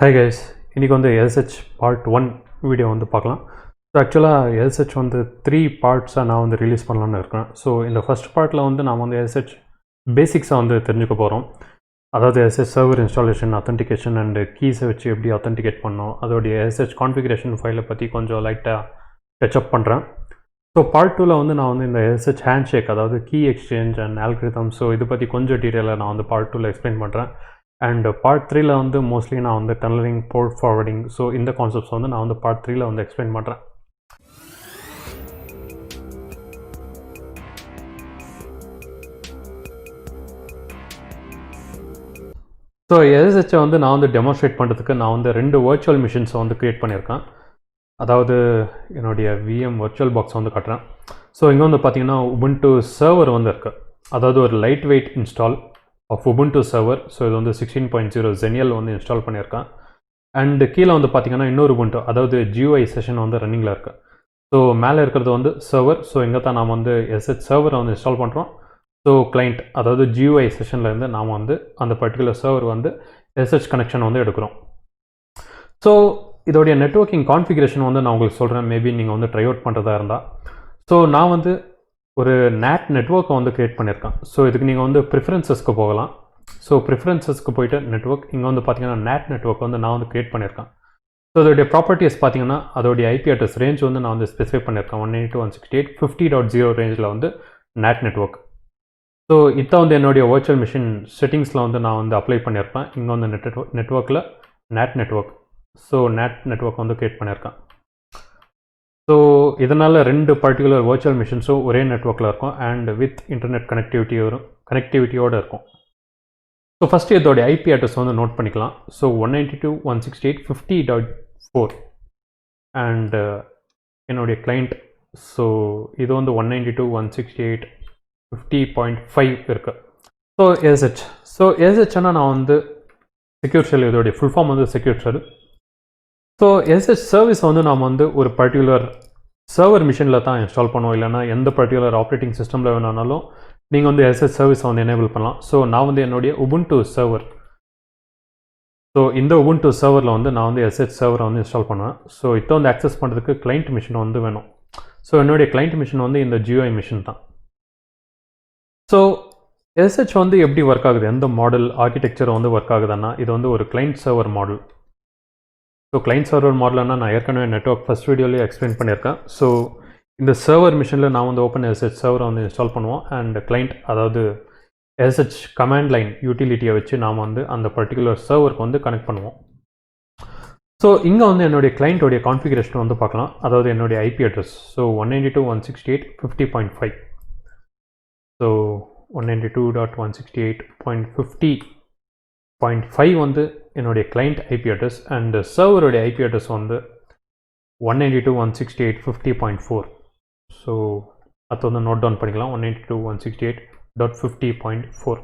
Hi guys, இன்னைக்கு வந்து SSH part 1 video வந்து பார்க்கலாம். ஸோ ஆக்சுவலாக SSH வந்து 3 பார்ட்ஸாக நான் வந்து ரிலீஸ் பண்ணலான்னு இருக்கேன். ஸோ இந்த ஃபஸ்ட் பார்ட்டில் வந்து நான் வந்து SSH பேசிக்ஸாக வந்து தெரிஞ்சுக்க போகிறோம். அதாவது SSH server installation, authentication and கீஸை வச்சு எப்படி அத்தன்டிகேட் பண்ணோம், அதோடைய SSH கான்ஃபிகரேஷன் ஃபைலை பற்றி கொஞ்சம் லைட்டாக டச்சப் பண்ணுறேன். ஸோ பார்ட் 2ல் வந்து நான் வந்து இந்த SSH ஹேண்ட்ஷேக், அதாவது key exchange and algorithm, so இது பற்றி கொஞ்சம் டீட்டெயிலாக நான் வந்து பார்ட் 2ல் எக்ஸ்பிளைன் பண்ணுறேன். அண்ட் பார்ட் 3ல் வந்து மோஸ்ட்லி நான் வந்து டனலிங், போர்ட் ஃபார்வர்டிங், ஸோ இந்த கான்செப்ட்ஸ் வந்து நான் வந்து பார்ட் 3ல் வந்து எக்ஸ்பிளைன் பண்ணுறேன். ஸோ SSH வந்து நான் வந்து டெமான்ஸ்ட்ரேட் பண்ணுறதுக்கு நான் வந்து 2 வர்ச்சுவல் மிஷின்ஸை வந்து க்ரியேட் பண்ணியிருக்கேன். அதாவது என்னுடைய விஎம் வர்ச்சுவல் பாக்ஸ் வந்து காட்டுறேன். ஸோ இங்கே வந்து பார்த்தீங்கன்னா உபுண்டு சர்வர் வந்து இருக்குது. அதாவது ஒரு light weight install of Ubuntu server. So இது வந்து 16.0 Xenial வந்து இன்ஸ்டால் பண்ணியிருக்கேன். அண்டு கீழே வந்து பார்த்தீங்கன்னா இன்னொரு உபுண்டு, அதாவது GUI செஷன் வந்து ரன்னிங்கில் இருக்குது. ஸோ மேலே இருக்கிறது வந்து சர்வர். ஸோ இங்கே தான் நாம் வந்து SSH சர்வரை வந்து இன்ஸ்டால் பண்ணுறோம். ஸோ கிளைண்ட், அதாவது GUI செஷன்லேருந்து நாம் வந்து அந்த பர்டிகுலர் சர்வர் வந்து SSH கனெக்ஷன் வந்து எடுக்கிறோம். ஸோ இதோடைய நெட்வொர்க்கிங் கான்ஃபிகரேஷன் வந்து நான் உங்களுக்கு சொல்கிறேன். மேபி நீங்கள் வந்து ட்ரை அவுட் பண்ணுறதா இருந்தால். ஸோ நான் வந்து ஒரு NAT நெட்வொர்க்கை வந்து க்ரியேட் பண்ணியிருக்கேன். ஸோ இதுக்கு நீங்கள் வந்து ப்ரிஃபரன்சஸ்க்கு போகலாம். ஸோ ப்ரிஃபரன்சஸ்க்கு போய்ட்டு நெட்வொர்க், இங்கே வந்து பார்த்தீங்கன்னா NAT நெட்வொர்க் வந்து நான் வந்து க்ரியேட் பண்ணியிருக்கேன். ஸோ அதோடைய ப்ராப்பர்ட்டிஸ் பார்த்தீங்கன்னா அதோடைய IP அட்ரஸ் ரேஞ்ச் வந்து நான் வந்து ஸ்பெசிஃபை பண்ணியிருக்கேன். 192.168.50.0 ரேஞ்சில் வந்து NAT நெட்வொர்க். ஸோ இதான் வந்து என்னுடைய வர்ச்சுவல் மிஷின் செட்டிங்ஸில் வந்து நான் வந்து அப்ளை பண்ணியிருப்பேன். இங்கே வந்து நெட்வொர்க்கில் NAT network. So NAT network வந்து க்ரியேட் பண்ணியிருக்கேன். ஸோ இதனால் 2 பர்டிகுலர் வர்ச்சுவல் மிஷின்ஸும் ஒரே நெட்வொர்க்கில் இருக்கும் அண்ட் வித் இன்டர்நெட் கனெக்டிவிட்டியோடு இருக்கும். ஸோ ஃபஸ்ட்டு இதோடைய IP அட்ரஸ் வந்து நோட் பண்ணிக்கலாம். ஸோ 192.168.50.4 அண்ட் என்னுடைய கிளைண்ட். ஸோ இது வந்து 192.168.50.5 இருக்குது. So SSH. ஸோ SSHனா நான் வந்து செக்யூர் ஷெல், இதோடைய ஃபுல் ஃபார்ம் வந்து secure shell. So SSH service வந்து நாம் வந்து ஒரு பர்டிகுலர் சர்வர் மிஷினில் தான் இன்ஸ்டால் பண்ணுவோம். இல்லைனா எந்த பர்டிகுலர் ஆப்ரேட்டிங் சிஸ்டமில் வேணாலும் நீங்கள் வந்து SSH சர்வீஸை வந்து எனேபிள் பண்ணலாம். ஸோ நான் வந்து என்னுடைய உபுண்டு சர்வர், ஸோ இந்த உபுண்டு சர்வரில் வந்து நான் வந்து SSH சர்வரை வந்து இன்ஸ்டால் பண்ணுவேன். ஸோ இப்போ வந்து ஆக்சஸ் பண்ணுறதுக்கு கிளைண்ட் மிஷின் வந்து வேணும். ஸோ என்னுடைய கிளைண்ட் மிஷின் வந்து இந்த GUI மிஷின் தான். ஸோ SSH வந்து எப்படி ஒர்க் ஆகுது, எந்த மாடல் ஆர்கிடெக்சர் வந்து ஒர்க் ஆகுதுன்னா, இது வந்து ஒரு client server model. So client server மாடல்னா நான் ஏற்கனவே நெட்வொர்க் ஃபஸ்ட் வீடியோலேயே எக்ஸ்பிளைன் பண்ணியிருக்கேன். ஸோ இந்த சர்வர் மிஷினில் நான் வந்து ஓப்பன் SSH சர்வரை வந்து இன்ஸ்டால் பண்ணுவோம். அண்ட் கிளைண்ட், அதாவது SSH கமாண்ட் லைன் யூட்டிலிட்டியை வச்சு நாம் வந்து அந்த பர்டிகுலர் சர்வருக்கு வந்து கனெக்ட் பண்ணுவோம். ஸோ இங்கே வந்து என்னுடைய கிளைண்ட்டோடைய கான்ஃபிகரேஷன் வந்து பார்க்கலாம். அதாவது என்னுடைய IP அட்ரஸ். ஸோ 192.168.50.5. ஸோ 192.168.50.5 வந்து என்னுடைய கிளைண்ட் IP அட்ரஸ் அண்ட் சர்வருடைய IP அட்ரஸ் வந்து 192.168.50.4. ஸோ அது வந்து நோட் டவுன் பண்ணிக்கலாம். 192.168.50.4.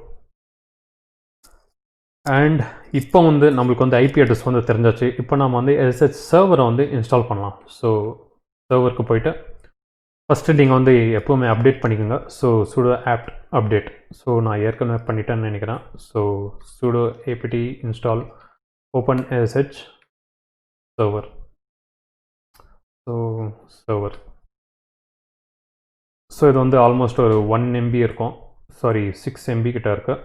அண்ட் இப்போ வந்து நம்மளுக்கு வந்து IP அட்ரஸ் வந்து தெரிஞ்சாச்சு. இப்போ நம்ம வந்து SSH சர்வரை வந்து இன்ஸ்டால் பண்ணலாம். ஸோ சர்வருக்கு போய்ட்டு ஃபஸ்ட்டு நீங்கள் வந்து எப்போவுமே அப்டேட் பண்ணிக்கோங்க. So sudo apt update. So நான் ஏற்கனவே பண்ணிட்டேன்னு நினைக்கிறேன். So sudo apt install open SSH server. So server. So இது வந்து ஆல்மோஸ்ட் ஒரு 1 MB இருக்கும். சாரி 6 MB கிட்ட இருக்குது.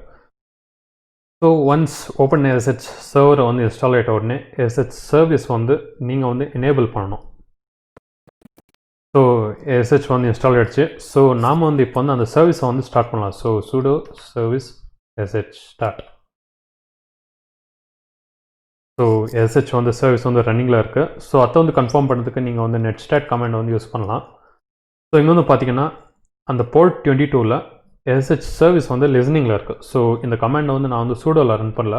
ஸோ ஒன்ஸ் ஓப்பன் SSH சர்வரை வந்து இன்ஸ்டால் ஆகிட்ட உடனே SSH சர்வீஸ் வந்து நீங்கள் வந்து எனேபிள் பண்ணணும். ஸோ SSH வந்து இன்ஸ்டால் ஆகிடுச்சு. ஸோ நாம் வந்து இப்போ வந்து அந்த சர்வீஸை வந்து ஸ்டார்ட் பண்ணலாம். So sudo service SSH start. So SSH வந்து சர்வீஸ் வந்து ரன்னிங்கில் இருக்குது. ஸோ அதை வந்து கன்ஃபார்ம் பண்ணுறதுக்கு நீங்கள் வந்து netstat கமெண்ட் வந்து யூஸ் பண்ணலாம். ஸோ இங்கே வந்து பார்த்தீங்கன்னா அந்த போர்ட் 22ல் SSH சர்வீஸ் வந்து லிசனிங்கில் இருக்குது. ஸோ இந்த கமெண்டை வந்து நான் வந்து சூடோவில் ரன் பண்ணல.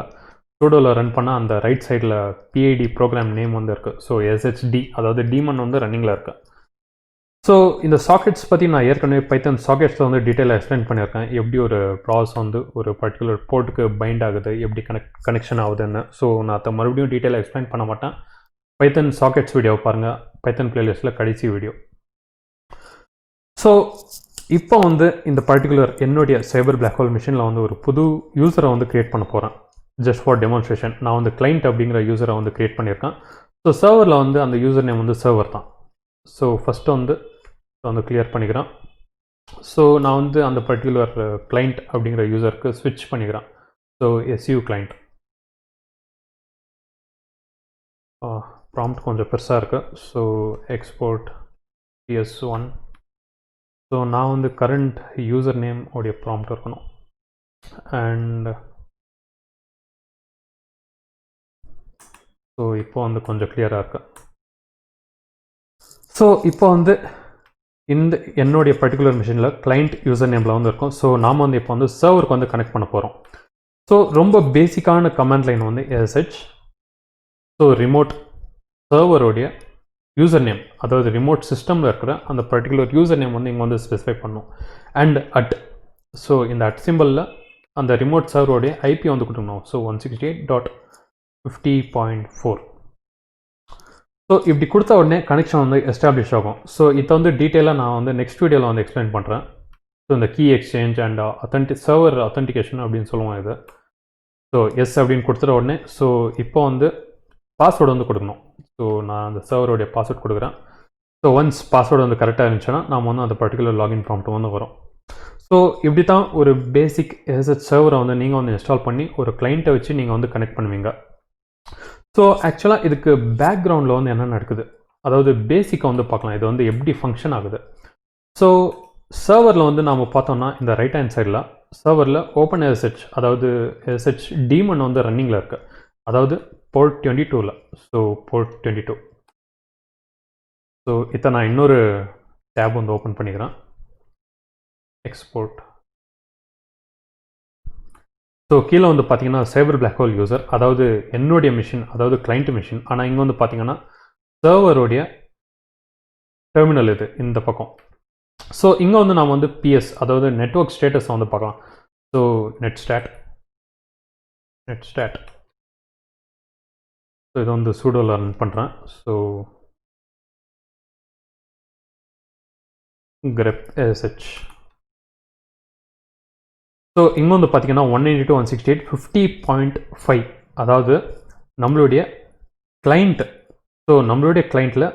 சூடோவில் ரன் பண்ணால் அந்த ரைட் சைடில் PID ப்ரோக்ராம் நேம் வந்து இருக்குது. ஸோ SSD, அதாவது டீமன் வந்து ரன்னிங்கில் இருக்குது. ஸோ இந்த சாக்கெட்ஸ் பற்றி நான் ஏற்கனவே பைத்தன் சாக்கெட்ஸில் வந்து டீட்டெயிலாக எக்ஸ்பிளைன் பண்ணியிருக்கேன். எப்படி ஒரு ப்ராசஸ் வந்து ஒரு பர்டிகுலர் போர்ட்டுக்கு பைண்ட் ஆகுது, எப்படி கனெக்ஷன் ஆகுதுன்னு. ஸோ நான் அதை மறுபடியும் டீட்டெயிலாக எக்ஸ்பிளைன் பண்ண மாட்டேன். பைத்தன் சாக்கெட்ஸ் வீடியோவை பாருங்கள், பைத்தன் பிளேலிஸ்ட்டில் கடைசி வீடியோ. ஸோ இப்போ வந்து இந்த பர்டிகுலர் என்னுடைய சைபர் பிளாக் ஹோல் மிஷினில் வந்து ஒரு புது யூஸரை வந்து க்ரியேட் பண்ண போகிறேன். ஜஸ்ட் ஃபார் டெமான்ஸ்ட்ரேஷன் நான் வந்து கிளைண்ட் அப்படிங்கிற யூசரை வந்து க்ரியேட் பண்ணியிருக்கேன். ஸோ சர்வரில் வந்து அந்த யூசர் நேம் வந்து சர்வர் தான். ஸோ ஃபஸ்ட்டு வந்து கிளியர் பண்ணிக்கிறேன். ஸோ நான் வந்து அந்த பர்டிகுலர் கிளைண்ட் அப்படிங்கிற யூசருக்கு ஸ்விட்ச் பண்ணிக்கிறேன். So SU client. ப்ராம்ப்ட் கொஞ்சம் பெருசாக இருக்குது. So export PS1. ஸோ நான் வந்து கரண்ட் யூசர் நேம் உடைய ப்ராம்ப்ட் இருக்கணும். அண்ட் ஸோ இப்போ வந்து கொஞ்சம் கிளியராக இருக்கு. ஸோ இப்போ வந்து இந்த என்னுடைய பர்டிகுலர் மிஷினில் கிளைண்ட் யூசர் நேமில் வந்து இருக்கும். ஸோ நாம் வந்து இப்போ வந்து சர்வருக்கு வந்து கனெக்ட் பண்ண போகிறோம். ஸோ ரொம்ப பேசிக்கான கமாண்ட் லைன் வந்து SSH. ஸோ ரிமோட் சர்வருடைய யூசர் நேம், அதாவது ரிமோட் சிஸ்டமில் இருக்கிற அந்த பர்டிகுலர் யூசர் நேம் வந்து இங்கே வந்து ஸ்பெசிஃபை பண்ணும். அண்ட் அட், ஸோ இந்த அட் சிம்பிளில் அந்த ரிமோட் சர்வருடைய IP வந்து கொடுக்கணும். ஸோ 168.50.4. ஸோ இப்படி கொடுத்த உடனே கனெக்ஷன் வந்து எஸ்டாப்ளிஷ் ஆகும். ஸோ இதை வந்து டீட்டெயிலாக நான் வந்து நெக்ஸ்ட் வீடியோவில் வந்து எக்ஸ்பிளைன் பண்ணுறேன். ஸோ இந்த key exchange and server authentication அப்படின்னு சொல்லுவோம் இது. ஸோ எஸ் அப்படின்னு கொடுத்துட்ட உடனே ஸோ இப்போ வந்து பாஸ்வேர்டு வந்து கொடுக்கணும். ஸோ நான் அந்த சர்வருடைய பாஸ்வேர்ட் கொடுக்குறேன். ஸோ ஒன்ஸ் பாஸ்வேர்டு வந்து கரெக்டாக இருந்துச்சுன்னா நாம் வந்து அந்த பர்டிகுலர் லாகின் ப்ராம்ப்ட் வந்து வரும். ஸோ இப்படி தான் ஒரு பேசிக் SSH சர்வரை வந்து நீங்கள் வந்து இன்ஸ்டால் பண்ணி ஒரு கிளைண்ட்டை வச்சு நீங்கள் வந்து கனெக்ட் பண்ணுவீங்க. ஸோ ஆக்சுவலாக இதுக்கு பேக்ரவுண்டில் வந்து என்ன நடக்குது, அதாவது பேசிக்காக வந்து பார்க்கலாம் இது வந்து எப்படி ஃபங்க்ஷன் ஆகுது. ஸோ சர்வரில் வந்து நாம் பார்த்தோம்னா இந்த ரைட் ஹேண்ட் சைடில் சர்வரில் ஓப்பன் SSH, அதாவது SSH டீமன் வந்து ரன்னிங்கில் இருக்குது, அதாவது போர்ட் 22ல். So port 22. ஸோ இதை நான் இன்னொரு டேப் வந்து ஓப்பன் பண்ணிக்கிறேன். எக்ஸ்போர்ட். ஸோ கீழே வந்து பார்த்தீங்கன்னா சைபர் பிளாக் ஹோல் யூசர், அதாவது என்னுடைய மிஷின், அதாவது கிளைண்ட் மிஷின். ஆனால் இங்கே வந்து பார்த்தீங்கன்னா சர்வருடைய டெர்மினல் இது இந்த பக்கம். ஸோ இங்கே வந்து நாம் வந்து PS, அதாவது நெட்வொர்க் ஸ்டேட்டஸை வந்து பார்க்கலாம். ஸோ நெட்ஸ்டாட். ஸோ இதை வந்து சூடோவில் ரன் பண்ணுறேன். So grep SSH. ஸோ இங்கே வந்து பார்த்தீங்கன்னா 192.168.50.5, அதாவது நம்மளுடைய கிளைண்ட். ஸோ நம்மளுடைய கிளைண்ட்டில்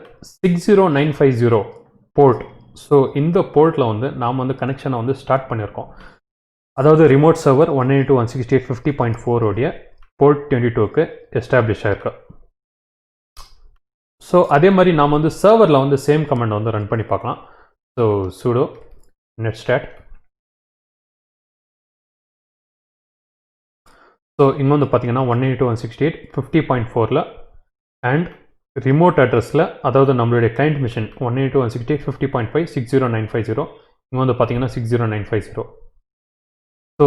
60950 போர்ட். ஸோ இந்த போர்ட்டில் வந்து நாம் வந்து கனெக்ஷனை வந்து ஸ்டார்ட் பண்ணியிருக்கோம். அதாவது ரிமோட் சர்வர் 192.168.50.4 உடைய போர்ட் 22க்கு எஸ்டாப்ளிஷ் ஆகிருக்கு. ஸோ அதே மாதிரி நாம் வந்து சர்வரில் வந்து சேம் கமெண்ட் வந்து ரன் பண்ணி பார்க்கலாம். So sudo netstat. ஸோ இங்கே வந்து பார்த்தீங்கன்னா 192.168.50.4ல் அண்ட் ரிமோட் அட்ரஸில், அதாவது நம்மளுடைய கிளைண்ட் மிஷின் 192.168.50.5 60950. இங்கே வந்து பார்த்தீங்கன்னா 60950. ஸோ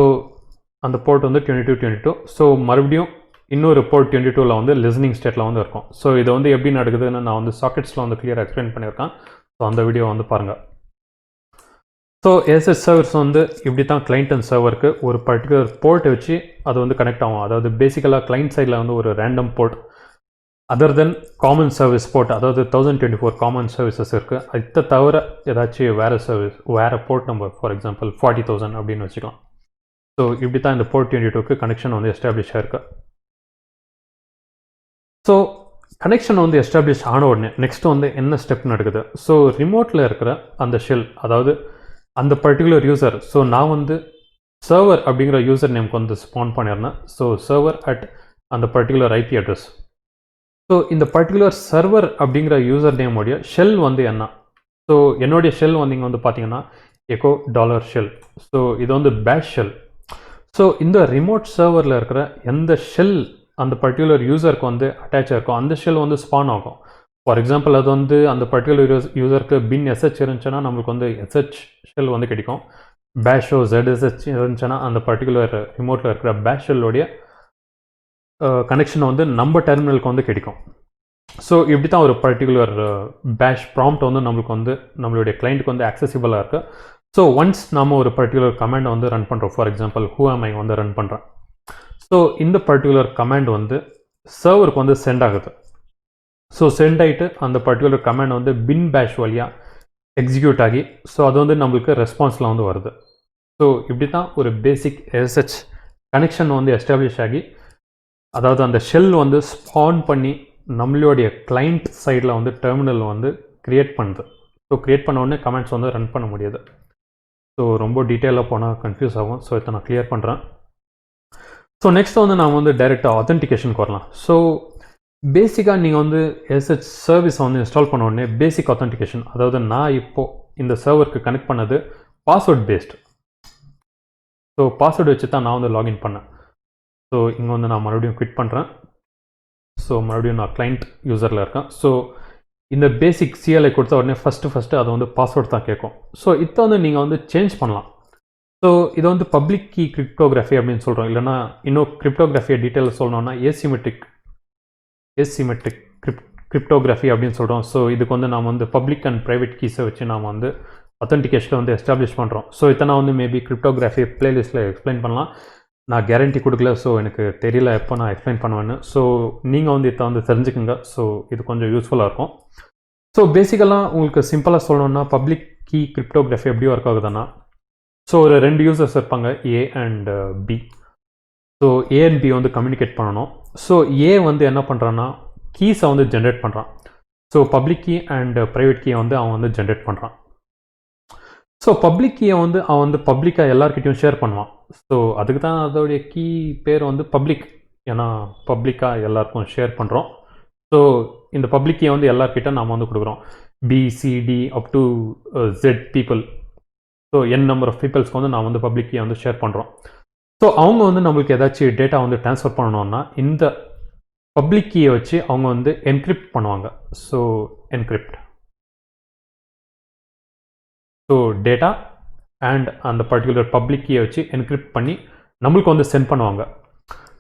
அந்த போர்ட் வந்து 2222. ஸோ மறுபடியும் இன்னொரு போர்ட் 22ல் வந்து லிசனிங் ஸ்டேட்டில் வந்து இருக்கும். ஸோ இது வந்து எப்படி நடக்குதுன்னு நான் வந்து சாக்கெட்ஸில் வந்து கிளியராக எக்ஸ்பிளைன் பண்ணியிருக்கேன். ஸோ அந்த வீடியோ வந்து பாருங்கள். ஸோ SSH சர்வர்ஸ் வந்து இப்படி தான் கிளைண்ட் அண்ட் சர்வருக்கு ஒரு பர்டிகுலர் போர்ட்டை வச்சு அது வந்து கனெக்ட் ஆகும். அதாவது பேசிக்கலாக கிளைண்ட் சைடில் வந்து ஒரு ரேண்டம் போர்ட், அதர் தென் காமன் சர்வீஸ் போர்ட், அதாவது 1024 காமன் சர்வீசஸ் இருக்குது. இதை தவிர ஏதாச்சும் வேறு சர்வீஸ், வேறு போர்ட் நம்பர், ஃபார் எக்ஸாம்பிள் 40,000 அப்படின்னு வச்சுக்கலாம். ஸோ இப்படி தான் இந்த போர்ட் 22க்கு கனெக்ஷன் வந்து எஸ்டாப்ளிஷ் ஆகிருக்கு. ஸோ கனெக்ஷன் வந்து எஸ்டாப்ளிஷ் ஆன உடனே நெக்ஸ்ட் வந்து என்ன ஸ்டெப் நடக்குது. ஸோ ரிமோட்டில் இருக்கிற அந்த ஷெல், அதாவது அந்த பர்டிகுலர் யூசர். ஸோ நான் வந்து சர்வர் அப்படிங்கிற யூசர் நேம்க்கு வந்து ஸ்பான் பண்ணியிருந்தேன். ஸோ சர்வர் அட் அந்த பர்டிகுலர் IP அட்ரஸ். ஸோ இந்த பர்டிகுலர் சர்வர் அப்படிங்கிற யூசர் நேமுடைய ஷெல் வந்து என்ன. ஸோ என்னுடைய ஷெல் வந்து இங்கே வந்து பார்த்தீங்கன்னா எக்கோ $ஷெல். ஸோ இது வந்து பேஷ் ஷெல். ஸோ இந்த ரிமோட் சர்வரில் இருக்கிற எந்த ஷெல் அந்த பர்டிகுலர் யூசருக்கு வந்து அட்டாச் ஆகிருக்கும் அந்த ஷெல் வந்து ஸ்பான் ஆகும். ஃபார் எக்ஸாம்பிள் அது வந்து அந்த பர்டிகுலர் யூசருக்கு bin SH இருந்துச்சுன்னா நம்மளுக்கு வந்து SH ஷெல் வந்து கிடைக்கும். பேஷோ ZSH இருந்துச்சுன்னா அந்த பர்டிகுலர் ரிமோட்டில் இருக்கிற பேஷ் ஷெல்லோடைய கனெக்ஷன் வந்து நம்ம டெர்மினலுக்கு வந்து கிடைக்கும். ஸோ இப்படி தான் ஒரு பர்டிகுலர் பேஷ் ப்ராம்ப்ட் வந்து நம்மளுக்கு வந்து நம்மளுடைய கிளைண்ட்டுக்கு வந்து ஆக்சசிபிளாக இருக்குது. ஸோ ஒன்ஸ் நம்ம ஒரு பர்டிகுலர் கமாண்டை வந்து ரன் பண்ணுறோம், ஃபார் எக்ஸாம்பிள் whoami வந்து ரன் பண்ணுறேன். ஸோ இந்த பர்டிகுலர் கமாண்ட் வந்து சர்வருக்கு வந்து சென்ட் ஆகுது. ஸோ சென்ட் ஆகிட்டு அந்த பர்டிகுலர் கமாண்ட் வந்து bin bash வழியாக எக்ஸிக்யூட் ஆகி ஸோ அது வந்து நம்மளுக்கு ரெஸ்பான்ஸில் வந்து வருது. ஸோ இப்படி தான் ஒரு பேசிக் SSH கனெக்ஷன் வந்து எஸ்டாப்ளிஷ் ஆகி அதாவது அந்த ஷெல் வந்து ஸ்பான் பண்ணி நம்மளுடைய கிளைண்ட் சைடில் வந்து டெர்மினல் வந்து க்ரியேட் பண்ணுது. ஸோ க்ரியேட் பண்ண உடனே கமெண்ட்ஸ் வந்து ரன் பண்ண முடியாது. ஸோ ரொம்ப டீட்டெயிலாக போனால் கன்ஃபியூஸ் ஆகும். ஸோ இதை நான் கிளியர் பண்ணுறேன். ஸோ நெக்ஸ்ட் வந்து நான் வந்து டைரெக்டாக ஆத்தென்டிகேஷனுக்கு வரலாம். ஸோ பேசிக்காக நீங்கள் வந்து எஸ்ஹெச் சர்வீஸை வந்து இன்ஸ்டால் பண்ண உடனே பேசிக் ஆத்தென்டிகேஷன், அதாவது நான் இப்போது இந்த சர்வருக்கு கனெக்ட் பண்ணது பாஸ்வேர்ட் பேஸ்டு. ஸோ பாஸ்வேர்டு வச்சு தான் நான் வந்து லாகின் பண்ணேன். ஸோ இங்கே வந்து நான் மறுபடியும் குவிட் பண்ணுறேன். ஸோ மறுபடியும் நான் கிளைண்ட் யூசரில் இருக்கேன். ஸோ இந்த பேசிக் சிஎல்ஐ கொடுத்த உடனே ஃபஸ்ட்டு அதை வந்து பாஸ்வேர்டு தான் கேட்கும். ஸோ இதை வந்து நீங்கள் வந்து சேஞ்ச் பண்ணலாம். ஸோ இதை வந்து பப்ளிக் கீ கிரிப்டோகிராஃபி அப்படின்னு சொல்கிறோம். இல்லைனா இன்னும் கிரிப்டோகிராஃபியை டீட்டெயிலில் சொல்லணும்னா ஏசிமெட்ரிக் கிரிப்டோகிராஃபி அப்படின்னு சொல்கிறோம். ஸோ இதுக்கு வந்து நாம் வந்து பப்ளிக் அண்ட் ப்ரைவேட் கீஸை வச்சு நாம் வந்து அத்தென்டிகேஷனை வந்து எஸ்டாப்ளிஷ் பண்ணுறோம். ஸோ இதை நான் வந்து மேபி கிரிப்டோகிராஃபி பிளேலிஸ்ட்டில் எக்ஸ்பிளைன் பண்ணலாம். நான் கேரண்டி கொடுக்கல. ஸோ எனக்கு தெரியல எப்போ நான் எக்ஸ்பிளைன் பண்ணுவேன்னு. ஸோ நீங்கள் வந்து இதை வந்து தெரிஞ்சுக்கோங்க. ஸோ இது கொஞ்சம் யூஸ்ஃபுல்லாக இருக்கும். ஸோ பேசிக்கலாக உங்களுக்கு சிம்பிளாக சொல்லணும்னா பப்ளிக் கீ கிரிப்டோகிராஃபி எப்படி ஒர்க் ஆகுதுன்னா, ஸோ ஒரு 2 யூசர்ஸ் இருப்பாங்க, A and B. So A and B வந்து கம்யூனிகேட் பண்ணணும். ஸோ ஏ வந்து என்ன பண்ணுறான்னா கீஸை வந்து ஜென்ரேட் பண்ணுறான். So public key and private கீயை வந்து அவன் வந்து ஜென்ரேட் பண்ணுறான். ஸோ பப்ளிக் கீயை வந்து அவன் வந்து பப்ளிக்காக எல்லாருக்கிட்டையும் ஷேர் பண்ணுவான். ஸோ அதுக்கு தான் அதோடைய கீ பேர் வந்து பப்ளிக். ஏன்னா பப்ளிக்காக எல்லாருக்கும் ஷேர் பண்ணுறோம். ஸோ இந்த பப்ளிக் கீயை வந்து எல்லாருக்கிட்ட நாம் வந்து கொடுக்குறோம். PCD up to Z people. So N number of பீப்புள்ஸ்க்கு வந்து நான் வந்து பப்ளிக் கீயை வந்து ஷேர் பண்ணுறோம். ஸோ அவங்க வந்து நம்மளுக்கு ஏதாச்சும் டேட்டா வந்து ட்ரான்ஸ்ஃபர் பண்ணணும்னா இந்த பப்ளிக் கீயை வச்சு அவங்க வந்து என்கிரிப்ட் பண்ணுவாங்க. So encrypt. So data and அந்த பர்டிகுலர் பப்ளிக் கீயை வச்சு என்கிரிப்ட் பண்ணி நம்மளுக்கு வந்து சென்ட் பண்ணுவாங்க.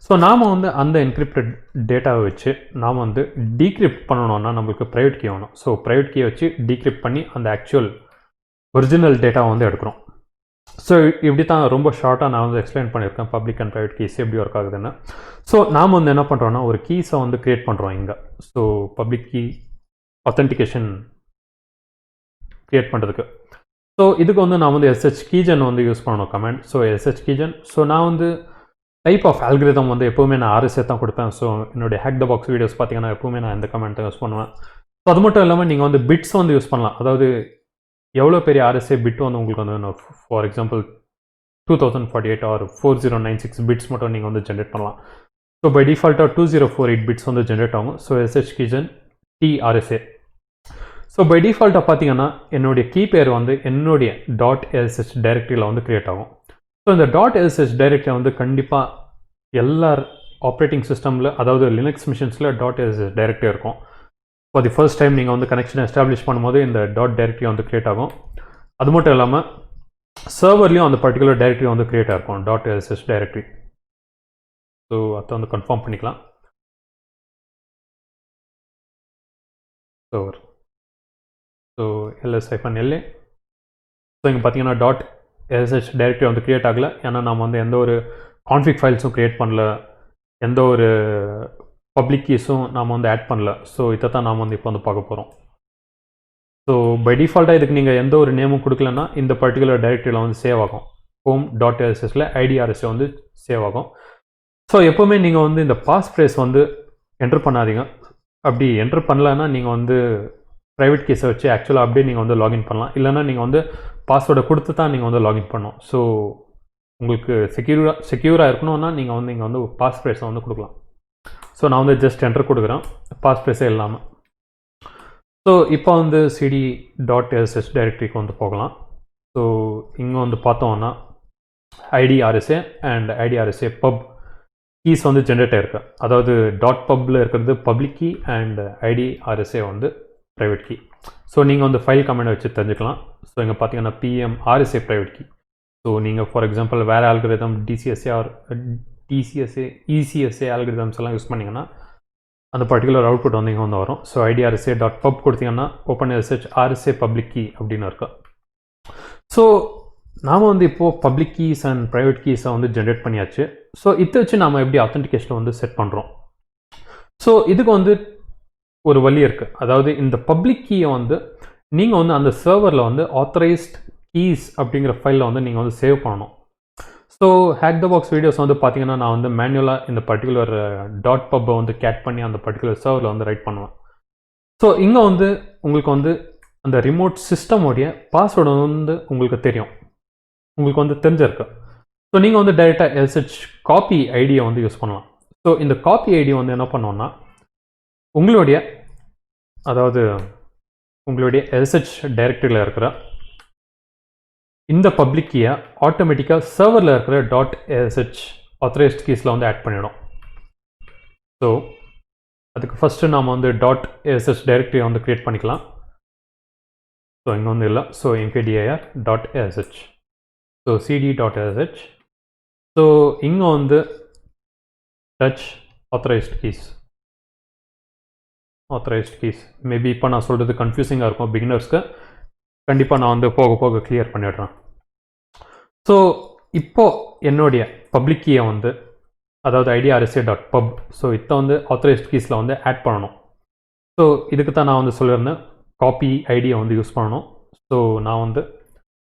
ஸோ நாம் வந்து அந்த என்கிரிப்டட் டேட்டாவை வச்சு நாம் வந்து டீக்ரிப்ட் பண்ணணும்னா நம்மளுக்கு ப்ரைவேட் கீ வேணும். ஸோ ப்ரைவேட் கீயை வச்சு டீக்ரிப்ட் பண்ணி அந்த ஆக்சுவல் ஒரிஜினல் டேட்டாவை வந்து எடுக்கிறோம். ஸோ இப்படி தான் ரொம்ப ஷார்ட்டாக நான் வந்து எக்ஸ்பிளைன் பண்ணியிருக்கேன் பப்ளிக் அண்ட் ப்ரைவேட் கீஸ் எப்படி ஒர்க் ஆகுதுன்னு. ஸோ நாம் வந்து என்ன பண்ணுறோன்னா ஒரு கீஸை வந்து க்ரியேட் பண்ணுறோம் இங்கே. So public key authentication create பண்ணுறதுக்கு. ஸோ இதுக்கு வந்து நான் வந்து ssh-keygen வந்து யூஸ் பண்ணணும் கமெண்ட். So ssh-keygen. ஸோ நான் வந்து டைப் ஆஃப் ஆல்கிரிதம் வந்து எப்போவுமே நான் RSA தான் கொடுப்பேன். ஸோ என்னுடைய ஹேக் த பாக்ஸ் வீடியோஸ் பார்த்தீங்கன்னா எப்போவுமே நான் இந்த கமெண்ட்டை யூஸ் பண்ணுவேன். ஸோ அது மட்டும் இல்லாமல் நீங்கள் வந்து பிட்ஸ் வந்து யூஸ் பண்ணலாம். அதாவது எவ்வளோ பெரிய RSA பிட் வந்து உங்களுக்கு வந்து ஃபார் எக்ஸாம்பிள் 2048 ஆர் 4096 பிட்ஸ் மட்டும் நீங்கள் வந்து ஜென்ரேட் பண்ணலாம். ஸோ பை டிஃபால்ட்டாக 2048 பிட்ஸ் வந்து ஜென்ரேட் ஆகும். So ssh-keygen TRSA. So by டிஃபால்ட்டாக பார்த்தீங்கன்னா என்னுடைய கீ பேர் வந்து என்னுடைய .lsh டைரக்டரியில் வந்து க்ரியேட் ஆகும். ஸோ இந்த .lsh டைரக்டரி வந்து கண்டிப்பாக எல்லா ஆப்ரேட்டிங் சிஸ்டமில், அதாவது லினக்ஸ் மிஷின்ஸில் .lsh டைரக்டரி இருக்கும். ஃபார் தி ஃபர்ஸ்ட் டைம் நீங்கள் வந்து கனெக்ஷனை எஸ்டாப்ளிஷ் பண்ணும்போது இந்த டைரக்டரி வந்து க்ரியேட் ஆகும். அது மட்டும் இல்லாமல் சர்வர்லேயும் அந்த பர்டிகுலர் டைரக்டரி வந்து க்ரியேட் ஆகும் .lsh டைரக்டரி. ஸோ அதை வந்து கன்ஃபார்ம் பண்ணிக்கலாம். சர்வர். So ls-la. ஸோ இங்கே பார்த்தீங்கன்னா .lsh டைரக்டரி வந்து க்ரியேட் ஆகலை. ஏன்னா நம்ம வந்து எந்த ஒரு கான்ஃபிக் ஃபைல்ஸும் க்ரியேட் பண்ணல, எந்த ஒரு பப்ளிக் கீஸும் நாம் வந்து ஆட் பண்ணல. ஸோ இதை தான் நாம் வந்து இப்போ வந்து பார்க்க போகிறோம். ஸோ பை டிஃபால்ட்டாக இதுக்கு நீங்கள் எந்த ஒரு நேமும் கொடுக்கலன்னா இந்த பர்டிகுலர் டைரக்டரியில் வந்து சேவ் ஆகும். home.lshல IDRSA வந்து சேவ் ஆகும். ஸோ எப்போவுமே நீங்கள் வந்து இந்த பாஸ் ஃப்ரேஸ் வந்து என்ட்ரு பண்ணாதீங்க. அப்படி என்ட்ரு பண்ணலன்னா நீங்கள் வந்து ப்ரைவேட் கீஸை வச்சு ஆக்சுவலாக அப்படியே நீங்கள் வந்து லாகின் பண்ணலாம். இல்லைனா நீங்கள் வந்து பாஸ்வேர்டை கொடுத்து தான் நீங்கள் வந்து லாகின் பண்ணணும். ஸோ உங்களுக்கு செக்யூராக இருக்கணும்னா நீங்கள் வந்து இங்கே வந்து பாஸ் ஃப்ரேஸை வந்து கொடுக்கலாம். ஸோ நான் வந்து ஜஸ்ட் என்ட்ரு கொடுக்குறேன் பாஸ் ஃப்ரேஸே இல்லாமல். ஸோ இப்போ வந்து cd.lsh டைரக்டரிக்கு வந்து போகலாம். ஸோ இங்கே வந்து பார்த்தோம்னா IDRSA and IDRSA pub keys வந்து ஜென்ரேட் ஆகிருக்கு. அதாவது .pubல இருக்கிறது பப்ளிக் கீ அண்ட் IDRSA வந்து ப்ரைவேட் கீ. ஸோ நீங்கள் வந்து ஃபைல் கமெண்ட் வச்சு தெரிஞ்சுக்கலாம். ஸோ இங்கே பார்த்தீங்கன்னா PM RSA private key. So நீங்கள் ஃபார் எக்ஸாம்பிள் வேறு algorithm DCSA or TCSA ECSA algorithms எல்லாம் யூஸ் பண்ணிங்கன்னா அந்த பர்டிகுலர் அவுட்புட் வந்து இங்கே வந்து வரும். ஸோ IDRSA.pub கொடுத்தீங்கன்னா OpenSSH RSA பப்ளிக் கீ அப்படின்னு இருக்கும். ஸோ நாம் வந்து இப்போது பப்ளிக் கீஸ் அண்ட் ப்ரைவேட் கீஸை வந்து ஜென்ரேட் பண்ணியாச்சு. ஸோ இதை வச்சு நாம் எப்படி ஆத்தென்டிகேஷனை வந்து செட் பண்ணுறோம். ஸோ இதுக்கு வந்து ஒரு வழி இருக்குது. அதாவது இந்த பப்ளிக் கீயை வந்து நீங்கள் வந்து அந்த சர்வரில் வந்து ஆத்தரைஸ்ட் கீஸ் அப்படிங்கிற ஃபைலில் வந்து நீங்கள் வந்து சேவ் பண்ணணும். So hack the box videos வந்து பார்த்தீங்கன்னா நான் வந்து மேனுவலாக இந்த பர்டிகுலர் டாட் பப்பை வந்து கேட் பண்ணி அந்த பர்டிகுலர் சர்வரில் வந்து ரைட் பண்ணுவேன். ஸோ இங்கே வந்து உங்களுக்கு வந்து அந்த ரிமோட் சிஸ்டமோடைய பாஸ்வேர்டு வந்து உங்களுக்கு தெரியும், உங்களுக்கு வந்து தெரிஞ்சிருக்கு. ஸோ நீங்கள் வந்து டைரெக்டாக ssh-copy-id வந்து யூஸ் பண்ணலாம். ஸோ இந்த காப்பி ஐடி வந்து என்ன பண்ணோன்னா உங்களுடைய SSH டைரக்டரியில் இருக்கிற இந்த பப்ளிக் கீயை ஆட்டோமேட்டிக்காக சர்வரில் இருக்கிற .sh ஆத்தரைஸ்ட் கீஸில் வந்து ஆட் பண்ணிடும். ஸோ அதுக்கு ஃபஸ்ட்டு நாம் வந்து .sh டைரக்டரியை வந்து க்ரியேட் பண்ணிக்கலாம். ஸோ இங்கே வந்து இல்லை, so mkdir .sh, so cd.sh. So இங்கே வந்து டச் ஆத்தரைஸ்ட் கீஸ் மேபி இப்போ நான் சொல்கிறது கன்ஃபியூசிங்காக இருக்கும் பிகினர்ஸ்க்கு, கண்டிப்பாக நான் வந்து போக போக கிளியர் பண்ணிடுறேன். ஸோ இப்போது என்னுடைய பப்ளிக் கீயை வந்து அதாவது idrsa.pub, ஸோ இதை வந்து ஆத்தரைஸ்ட் கீஸில் வந்து ஆட் பண்ணணும். ஸோ இதுக்கு தான் நான் வந்து சொல்லியிருந்தேன் காப்பி ஐடியை வந்து யூஸ் பண்ணணும். ஸோ நான் வந்து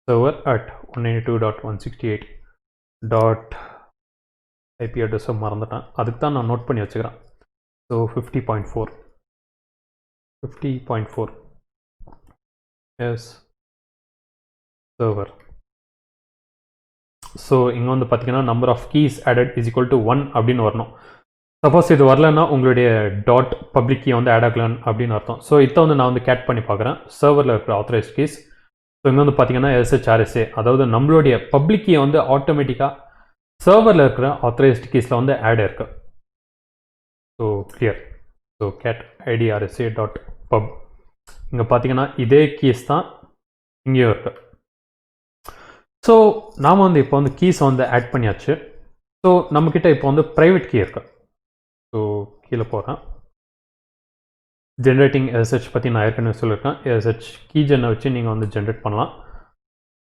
server at 192.168.IP அட்ரஸை மறந்துட்டேன், அதுக்கு தான் நான் நோட் பண்ணி வச்சுக்கிறேன். So 50.4 S server. ஸோ இங்கே வந்து பார்த்தீங்கன்னா number of keys added is equal to 1 அப்படின்னு வரணும். சப்போஸ் இது வரலன்னா உங்களுடைய டாட் பப்ளிக் கீ வந்து ஆட் ஆகலாம் அப்படின்னு அர்த்தம். ஸோ இதை வந்து நான் வந்து கேட் பண்ணி பார்க்குறேன் சர்வரில் இருக்கிற ஆத்தரைஸ்ட் கீஸ். ஸோ இங்கே வந்து பார்த்தீங்கன்னா ssh-RSA, அதாவது நம்மளுடைய பப்ளிக் கீயை வந்து ஆட்டோமேட்டிக்காக சர்வரில் இருக்கிற ஆத்தரைஸ்ட் கீஸில் வந்து ஆட் இருக்கு. So clear. So gate idrsa.pub, இங்கே பார்த்தீங்கன்னா இதே கீஸ் தான் இங்கேயும் இருக்கு. ஸோ நாம் வந்து இப்போ வந்து கீஸை வந்து ஆட் பண்ணியாச்சு. ஸோ நம்மக்கிட்ட இப்போ வந்து ப்ரைவேட் கீ இருக்கு. ஸோ கீழே போகிறேன், ஜென்ரேட்டிங் SSH பற்றி நான் ஏற்கனவே சொல்லியிருக்கேன். ssh-keygen வச்சு நீங்கள் வந்து ஜென்ரேட் பண்ணலாம்.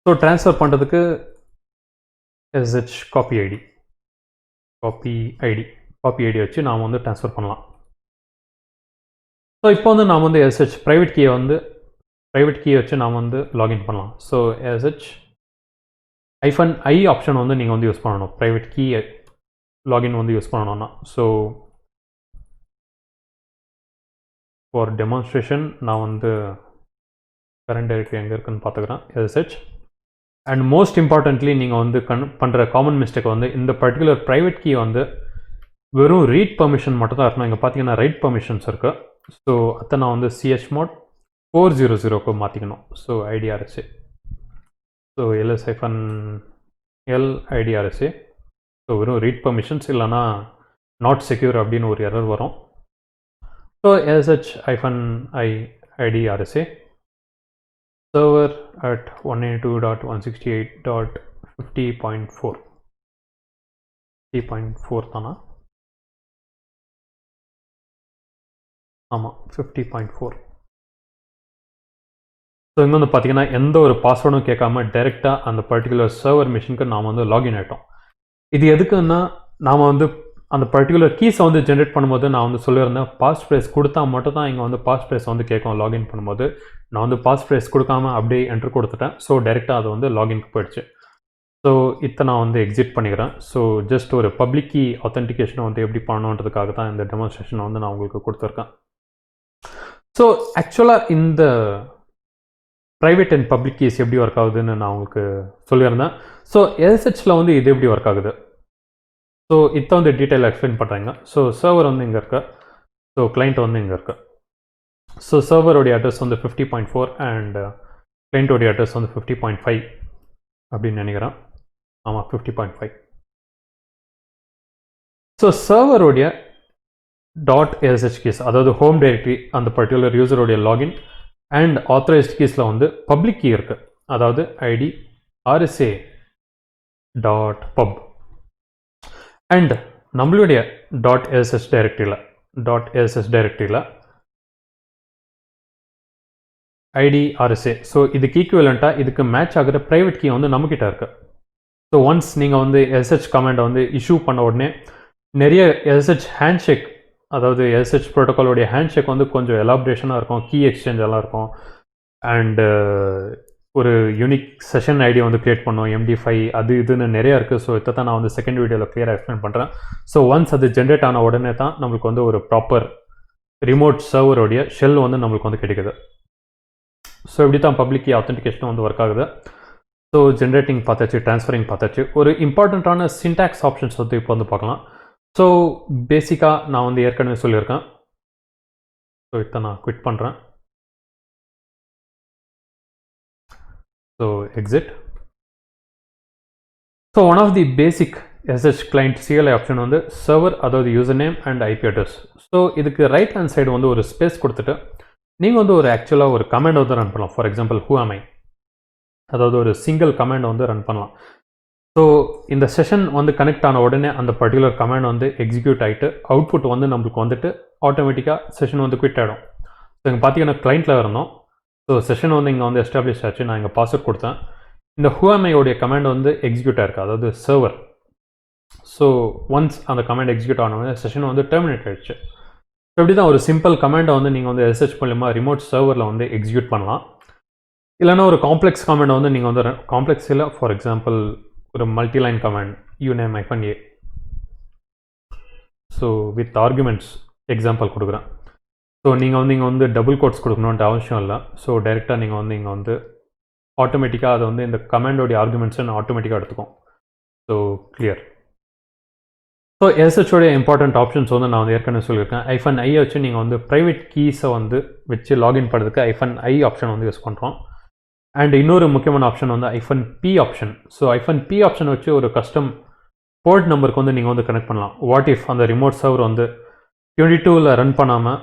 ஸோ ட்ரான்ஸ்ஃபர் பண்ணுறதுக்கு ssh-copy-id வச்சு நாம் வந்து ட்ரான்ஸ்ஃபர் பண்ணலாம். ஸோ இப்போ வந்து நாம் வந்து SSH ப்ரைவேட் கீயை வச்சு நாம் வந்து லாகின் பண்ணலாம். ஸோ ssh-i ஆப்ஷன் வந்து நீங்கள் வந்து யூஸ் பண்ணணும் ப்ரைவேட் கீ லாகின் வந்து யூஸ் பண்ணணும்னா. ஸோ ஃபார் டெமான்ஸ்ட்ரேஷன் நான் வந்து கரண்ட் டைரக்டரி எங்கே இருக்குன்னு பார்த்துக்கிறேன் ssh. அண்ட் மோஸ்ட் இம்பார்ட்டன்ட்லி நீங்கள் வந்து பண்ணுற காமன் மிஸ்டேக் வந்து இந்த பர்டிகுலர் ப்ரைவேட் கீ வந்து வெறும் ரீட் பர்மிஷன் மட்டும் தான் இருக்கணும். இங்கே பார்த்தீங்கன்னா ரைட் பர்மிஷன்ஸ் இருக்குது. ஸோ அதை நான் வந்து chmod 400க்கு மாற்றிக்கணும். So idrsa, so ls-l idrsa. So வெறும் ரீட் பர்மிஷன்ஸ் இல்லைனா நாட் செக்யூர் அப்படின்னு ஒரு எரர் வரும். So ssh-i idrsa server at 192.168.50.4 50.4 தானா? ஆமாம் 50.4. ஸோ இங்கே வந்து பார்த்தீங்கன்னா எந்த ஒரு பாஸ்வேர்டும் கேட்காம டைரெக்டாக அந்த பர்டிகுலர் சர்வர் மிஷினுக்கு நாம் வந்து லாகின் ஆகிட்டோம். இது எதுக்குன்னா நாம் வந்து அந்த பர்டிகுலர் கீஸை வந்து ஜென்ரேட் பண்ணும்போது நான் வந்து சொல்லியிருந்தேன் பாஸ் ஃப்ரேஸ் கொடுத்தா மட்டும் தான் இங்கே வந்து பாஸ் ஃப்ரேஸ் வந்து கேட்கும் லாகின் பண்ணும்போது. நான் வந்து பாஸ் ஃப்ரேஸ் கொடுக்காம அப்படியே என்ட்ரு கொடுத்துட்டேன். ஸோ டைரெக்டாக அது வந்து லாகின்க்கு போயிடுச்சு. ஸோ இதை நான் வந்து எக்ஸிட் பண்ணிக்கிறேன். ஸோ ஜஸ்ட் ஒரு பப்ளிக் கீ ஆத்தென்டிகேஷனை வந்து எப்படி பண்ணணுன்றதுக்காக தான் இந்த டெமான்ஸ்ட்ரேஷனை வந்து நான் உங்களுக்கு கொடுத்துருக்கேன். ஸோ ஆக்சுவலாக இந்த ப்ரைவேட் அண்ட் பப்ளிக் கீஸ் எப்படி ஒர்க் ஆகுதுன்னு நான் உங்களுக்கு சொல்லியிருந்தேன். ஸோ SSHல வந்து இது எப்படி ஒர்க் ஆகுது, ஸோ இதை வந்து டீட்டெயில் எக்ஸ்பிளைன் பண்ணுறாங்க. ஸோ சர்வர் வந்து இங்கே இருக்கு, ஸோ கிளைண்ட் வந்து இங்கே இருக்கு. ஸோ சர்வருடைய அட்ரஸ் வந்து 50.4 அண்ட் கிளைண்ட்டோடைய அட்ரஸ் வந்து 50.5 அப்படின்னு நினைக்கிறேன். ஆமாம் 50.5. ஸோ சர்வருடைய .sh கீஸ், அதாவது ஹோம் டைரக்டரி அந்த பர்டிகுலர் யூசருடைய லாகின் அண்ட் ஆத்தரைஸ்ட் கீஸில் வந்து பப்ளிக் கீ இருக்குது, அதாவது idrsa.pub. அண்ட் நம்மளுடைய .sh டைரக்டரியில் idrsa. ஸோ இதுக்கு ஈக்குவலண்ட்டாக இதுக்கு மேட்ச் ஆகிற ப்ரைவேட் கீ வந்து நம்மக்கிட்ட இருக்குது. ஸோ ஒன்ஸ் நீங்கள் வந்து SSH கமெண்டை வந்து இஷ்யூ பண்ண உடனே நிறைய SSH ஹேண்ட்ஷேக், அதாவது SSH ப்ரோட்டோக்காலோடைய ஹேண்ட்ஷேக் வந்து கொஞ்சம் எலாபரேஷனாக இருக்கும், கீ எக்ஸ்சேஞ்ச் எல்லாம் இருக்கும். அண்டு ஒரு யூனிக் செஷன் ஐடி வந்து கிரியேட் பண்ணோம், MD5 அது இதுன்னு நிறையா இருக்குது. ஸோ இதை தான் நான் வந்து செகண்ட் வீடியோவில் கிளியராக எக்ஸ்பிளைன் பண்ணுறேன். ஸோ ஒன்ஸ் அது ஜென்ரேட் ஆன உடனே தான் நம்மளுக்கு வந்து ஒரு ப்ராப்பர் ரிமோட் சர்வருடைய ஷெல் வந்து நம்மளுக்கு வந்து கிடைக்குது. ஸோ இப்படி தான் பப்ளிக் கீ ஆத்தென்டிகேஷன் வந்து ஒர்க் ஆகுது. ஸோ ஜென்ரேட்டிங் பார்த்தாச்சு, ட்ரான்ஸ்ஃபரிங் பார்த்தாச்சு. ஒரு இம்பார்ட்டண்ட்டான சின்டாக்ஸ் ஆப்ஷன்ஸ் வந்து இப்போ வந்து பார்க்கலாம். ஸோ பேசிக்காக நான் வந்து ஏற்கனவே சொல்லியிருக்கேன். ஸோ இதை நான் குவிட் பண்ணுறேன். So exit. So one of the basic SSH client CLI option வந்து சர்வர், அதாவது user name and IP address. So இதுக்கு ரைட் ஹேண்ட் சைடு வந்து ஒரு ஸ்பேஸ் கொடுத்துட்டு நீங்கள் வந்து ஒரு ஆக்சுவலாக ஒரு கமெண்ட் வந்து ரன் பண்ணலாம். For example who am I, அதாவது ஒரு சிங்கிள் கமெண்ட் வந்து ரன் பண்ணலாம். ஸோ இந்த செஷன் வந்து கனெக்ட் ஆன உடனே அந்த பர்டிகுலர் கமெண்ட் வந்து எக்ஸிக்யூட் ஆகிட்டு அவுட்புட் வந்து நம்மளுக்கு வந்துட்டு ஆட்டோமேட்டிக்காக செஷன் வந்து குவிட் ஆகிடும். ஸோ இங்கே பார்த்தீங்கன்னா கிளைண்ட்டில் இருந்தோம். ஸோ செஷன் வந்து இங்கே வந்து எஸ்டாப்ளிஷ் ஆச்சு. நான் இங்கே பாஸ்வேர்ட் கொடுத்தேன். இந்த who am I உடைய கமெண்ட் வந்து எக்ஸிக்யூட் ஆயிருக்கு, அதாவது சர்வர். ஸோ ஒன்ஸ் அந்த கமெண்ட் எக்ஸிக்யூட் ஆனவங்க செஷன் வந்து டெர்மினேட் ஆகிடுச்சு. ஸோ இப்படி தான் ஒரு சிம்பிள் கமெண்டை வந்து நீங்கள் வந்து SSH மூலமாக ரிமோட் சர்வரில் வந்து எக்ஸிக்யூட் பண்ணலாம். இல்லைனா ஒரு காம்ப்ளெக்ஸ் கமெண்டை வந்து நீங்கள் வந்து காம்ப்ளெக்ஸ் இல்லை, ஃபார் எக்ஸாம்பிள் ஒரு multiline comment uname -a. So with arguments example கொடுக்குறேன். ஸோ நீங்கள் வந்து இங்கே வந்து டபுள் கோட்ஸ் கொடுக்கணுன்ட்டு அவசியம் இல்லை. ஸோ டைரெக்டாக நீங்கள் வந்து இங்கே வந்து ஆட்டோமேட்டிக்காக அதை வந்து இந்த கமெண்டோடைய ஆர்குமெண்ட்ஸை ஆட்டோமேட்டிக்காக எடுத்துக்கும். So clear. So SSH important options வந்து நான் வந்து ஏற்கனவே சொல்லியிருக்கேன். -i வச்சு நீங்கள் வந்து ப்ரைவேட் கீஸை வந்து வச்சு லாகின் பண்ணுறதுக்கு -i ஆப்ஷன் வந்து யூஸ் பண்ணுறோம். அண்ட் இன்னொரு முக்கியமான ஆப்ஷன் வந்து -p option. So -p option வச்சு ஒரு கஸ்டம் போர்ட் நம்பருக்கு வந்து நீங்கள் வந்து கனெக்ட் பண்ணலாம். வாட் இஃப் அந்த ரிமோட் சர்வர் வந்து 22ல் ரன் பண்ணாமல்,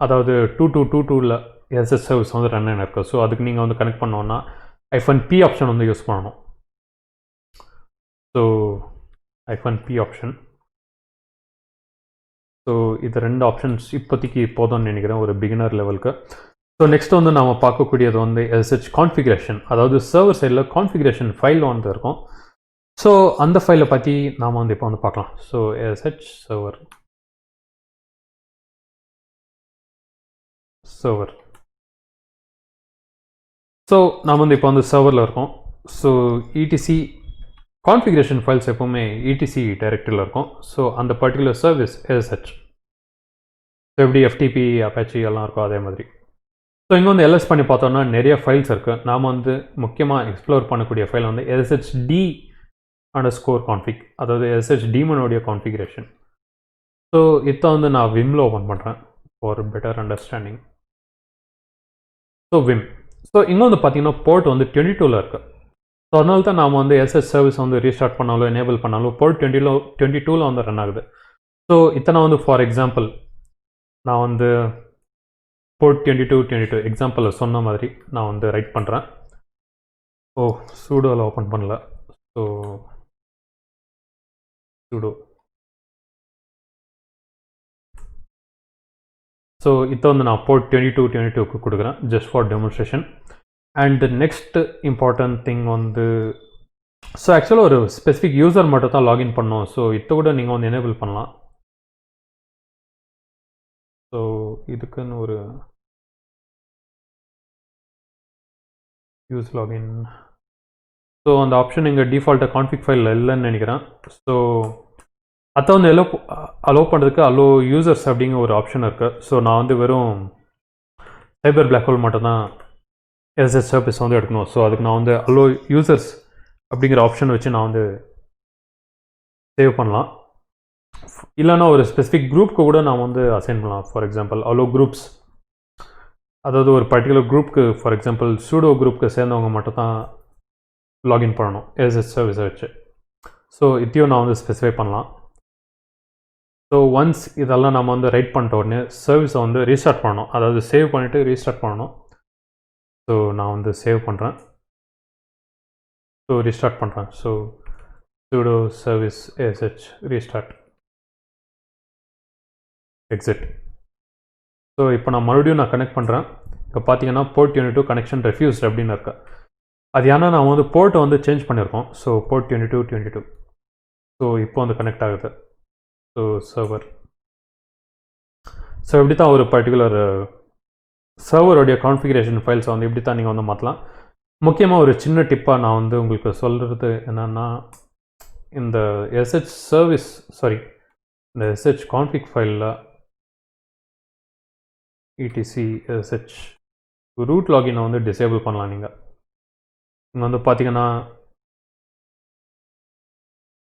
அதாவது 2222ல் SSH சர்வீஸ் வந்து ரன் ஆகின இருக்குது. ஸோ அதுக்கு நீங்கள் வந்து கனெக்ட் பண்ணோன்னா -p ஆப்ஷன் வந்து யூஸ் பண்ணணும். So -p option. ஸோ இது ரெண்டு ஆப்ஷன்ஸ் இப்போதைக்கு போதும்னு நினைக்கிறேன் ஒரு பிகினர் லெவலுக்கு. ஸோ நெக்ஸ்ட் வந்து நாம் பார்க்கக்கூடியது வந்து SSH கான்ஃபிகரேஷன், அதாவது சர்வர் சைடில் கான்ஃபிகரேஷன் ஃபைல் வந்து இருக்கும். ஸோ அந்த ஃபைலை பற்றி நாம் வந்து இப்போ வந்து பார்க்கலாம். ஸோ SSH சர்வர் ஸோ நாம் வந்து இப்போ வந்து சர்வரில் இருக்கோம். ஸோ ETC கான்ஃபிகரேஷன் ஃபைல்ஸ் எப்போவுமே ETC டைரக்டரியில் இருக்கும். ஸோ அந்த பர்டிகுலர் சர்வீஸ் SSH. ஸோ எப்படி FTP அப்பாச்சி எல்லாம் இருக்கும் அதே மாதிரி. ஸோ இங்கே வந்து LS பண்ணி பார்த்தோம்னா நிறைய ஃபைல்ஸ் இருக்குது. நாம் வந்து முக்கியமாக எக்ஸ்ப்ளோர் பண்ணக்கூடிய ஃபைல் வந்து sshd_config, அதாவது SSH டீமனுடைய கான்ஃபிகரேஷன். ஸோ இதை வந்து நான் விம்மில் ஓப்பன் பண்ணுறேன் for better understanding. So Vim. So இங்கே வந்து பார்த்தீங்கன்னா போர்ட் வந்து 22ல் இருக்குது. ஸோ அதனால தான் நாம் வந்து SSH சர்வீஸ் வந்து ரீஸ்டார்ட் பண்ணாலும் எனேபிள் பண்ணாலும் போர்ட் 22ல் வந்து ரன் ஆகுது. ஸோ இத்தனை வந்து ஃபார் எக்ஸாம்பிள் நான் வந்து போர்ட் 22 எக்ஸாம்பிளில் சொன்ன மாதிரி நான் வந்து ரைட் பண்ணுறேன். ஓ சூடோவில் ஓப்பன் பண்ணல. So sudo. ஸோ இதை வந்து நான் போர்ட் 22க்கு கொடுக்குறேன் just for demonstration. And next important thing வந்து, ஸோ ஆக்சுவலாக ஒரு ஸ்பெசிஃபிக் யூசர் மட்டும் தான் லாகின் பண்ணோம். ஸோ இதை கூட நீங்கள் வந்து எனேபிள் பண்ணலாம். ஸோ இதுக்குன்னு ஒரு யூஸ் லாகின். ஸோ அந்த ஆப்ஷன் இங்கே டிஃபால்ட்டாக கான்ஃபிக் ஃபைலில் இல்லைன்னு நினைக்கிறேன். ஸோ அதை வந்து அலோவ் பண்ணுறதுக்கு அலோ யூசர்ஸ் அப்படிங்கிற ஒரு ஆப்ஷன் இருக்குது. ஸோ நான் வந்து வெறும் சைபர் பிளாக் ஹோல் மட்டும்தான் SSH சர்வீஸ் வந்து எடுக்கணும். ஸோ அதுக்கு நான் வந்து அலோ யூசர்ஸ் அப்படிங்கிற ஆப்ஷன் வச்சு நான் வந்து சேவ் பண்ணலாம். இல்லைனா ஒரு ஸ்பெசிஃபிக் குரூப்புக்கு கூட நான் வந்து அசைன் பண்ணலாம். ஃபார் எக்ஸாம்பிள் அலோ குரூப்ஸ், அதாவது ஒரு பர்டிகுலர் குரூப்புக்கு, ஃபார் எக்ஸாம்பிள் சூடோ குரூப்புக்கு சேர்ந்தவங்க மட்டும் தான் லாகின் பண்ணணும் SSH சர்வீஸை வச்சு. ஸோ இதையும் நான் வந்து ஸ்பெசிஃபை பண்ணலாம். ஸோ ஒன்ஸ் இதெல்லாம் நம்ம வந்து ரைட் பண்ணிட்ட உடனே சர்வீஸை வந்து ரீஸ்டார்ட் பண்ணணும், அதாவது சேவ் பண்ணிவிட்டு ரீஸ்டார்ட் பண்ணணும். ஸோ நான் வந்து சேவ் பண்ணுறேன். ஸோ ரீஸ்டார்ட் பண்ணுறேன். So sudo service ssh restart exit. So இப்போ நான் மறுபடியும் நான் கனெக்ட் பண்ணுறேன். இப்போ பார்த்தீங்கன்னா போர்ட் 22 கனெக்ஷன் ரெஃப்யூஸ்ட் அப்படின்னு இருக்கு. அது ஏன்னா நான் வந்து போர்ட்டை வந்து சேஞ்ச் பண்ணியிருக்கோம். So port 22. ஸோ இப்போ வந்து கனெக்ட் ஆகுது. So server. ஸோ இப்படி தான் ஒரு பர்டிகுலர் சர்வருடைய கான்ஃபிகரேஷன் ஃபைல்ஸை வந்து இப்படி தான் நீங்கள் வந்து மாற்றலாம். முக்கியமாக ஒரு சின்ன டிப்பாக நான் வந்து உங்களுக்கு சொல்கிறது என்னென்னா, இந்த SH சர்வீஸ் இந்த SH கான்ஃபிக் ஃபைலில் etc SH ரூட் லாகினை வந்து டிசேபிள் பண்ணலாம். நீங்கள் இங்கே வந்து பார்த்தீங்கன்னா